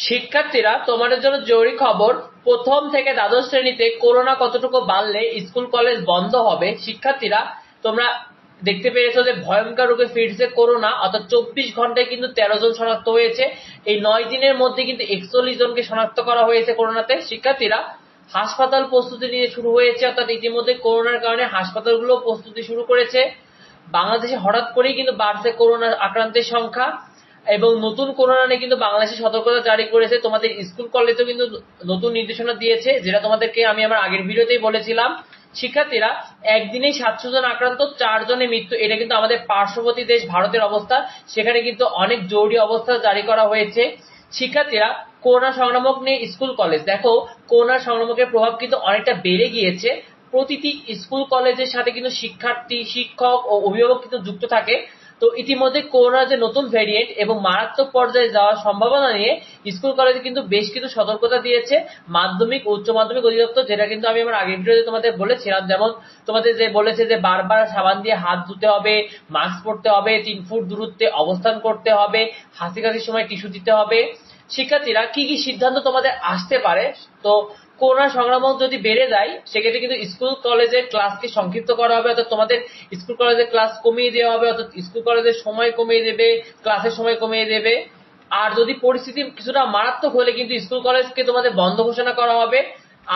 শিক্ষার্থীরা, তোমাদের জন্য জরুরি খবর। প্রথম থেকে দ্বাদশ শ্রেণীতে করোনা কতটুকু বাড়লে স্কুল কলেজ বন্ধ হবে। শিক্ষার্থীরা, তোমরা দেখতে পেরেছো যে ভয়ঙ্কর রূপে ফিরছে করোনা, অর্থাৎ 24 ঘন্টায় কিন্তু 13 জন শনাক্ত হয়েছে। এই 9 দিনের মধ্যে কিন্তু 41 জনকে শনাক্ত করা হয়েছে করোনাতে। শিক্ষার্থীরা, হাসপাতাল প্রস্তুতি নিয়ে শুরু হয়েছে, অর্থাৎ ইতিমধ্যে করোনার কারণে হাসপাতালগুলো প্রস্তুতি শুরু করেছে। বাংলাদেশে হঠাৎ করেই কিন্তু বাড়ছে করোনা আক্রান্তের সংখ্যা এবং নতুন করোনা নিয়ে কিন্তু বাংলাদেশে সতর্কতা জারি করেছে। তোমাদের স্কুল কলেজেও কিন্তু নতুন নির্দেশনা দিয়েছে, যেটা তোমাদেরকে আমি আমার আগের ভিডিওতেই বলেছিলাম। শিক্ষার্থীরা, একদিনেই 700 জন আক্রান্ত, 4 জনের মৃত্যু। এটা কিন্তু আমাদের পার্শ্ববর্তী দেশ ভারতের অবস্থা, সেখানে কিন্তু অনেক জরুরি অবস্থা জারি করা হয়েছে। শিক্ষার্থীরা, করোনা সংক্রামক নিয়ে স্কুল কলেজ, দেখো করোনা সংক্রামকের প্রভাব কিন্তু অনেকটা বেড়ে গিয়েছে। প্রতিটি স্কুল কলেজের সাথে কিন্তু শিক্ষার্থী, শিক্ষক ও অভিভাবক কিন্তু যুক্ত থাকে। তো ইতিমধ্যে করোনার যে নতুন ভ্যারিয়েন্ট এবং মারাত্মক পর্যায়ে যাওয়ার সম্ভাবনা নিয়ে স্কুল কলেজে কিন্তু বেশ কিছু সতর্কতা দিয়েছে মাধ্যমিক উচ্চ মাধ্যমিক অধিদপ্তর, যেটা কিন্তু আমি আমার আগের ভিডিওতে তোমাদের বলেছিলাম। যেমন তোমাদের যে বলেছে যে বারবার সাবান দিয়ে হাত ধুতে হবে, মাস্ক পরতে হবে, 3 ফুট দূরত্বে অবস্থান করতে হবে, হাসি কাশির সময় টিস্যু দিতে হবে। শিক্ষার্থীরা, কি কি সিদ্ধান্ত তোমাদের আসতে পারে? তো করোনা সংক্রমণ যদি বেড়ে যায়, সেক্ষেত্রে কিন্তু স্কুল কলেজের ক্লাসকে সংক্ষিপ্ত করা হবে, অর্থাৎ তোমাদের স্কুল কলেজের ক্লাস কমিয়ে দেওয়া হবে, অর্থাৎ স্কুল কলেজের সময় কমিয়ে দেবে, ক্লাসের সময় কমিয়ে দেবে। আর যদি পরিস্থিতি কিছুটা মারাত্মক হলে কিন্তু স্কুল কলেজকে তোমাদের বন্ধ ঘোষণা করা হবে।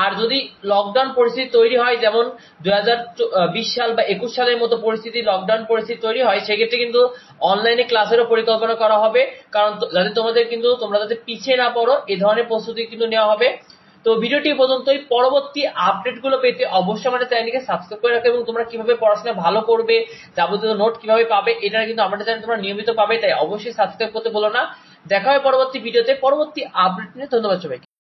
আর যদি লকডাউন পরিস্থিতি তৈরি হয়, যেমন 2020 সাল বা 21 সালের মতো পরিস্থিতি, লকডাউন পরিস্থিতি তৈরি হয়, সেক্ষেত্রে কিন্তু অনলাইনে ক্লাসেরও পরিকল্পনা করা হবে, কারণ যাতে তোমাদের কিন্তু তোমরা যাতে পিছিয়ে না পড়ো, এই ধরনের প্রস্তুতি কিন্তু নেওয়া হবে। তো ভিডিওটি পর্যন্তই। পরবর্তী আপডেট গুলো পেতে অবশ্যই আমাদের চ্যানেলকে সাবস্ক্রাইব করে রাখো, এবং তোমরা কিভাবে পড়াশোনা ভালো করবে, যাবতীয় নোট কিভাবে পাবে, এটা কিন্তু আমাদের চ্যানেল তোমরা নিয়মিত পাবে, তাই অবশ্যই সাবস্ক্রাইব করতে ভুলো না। দেখা হয় পরবর্তী ভিডিওতে পরবর্তী আপডেট নিয়ে। ধন্যবাদ সবাইকে।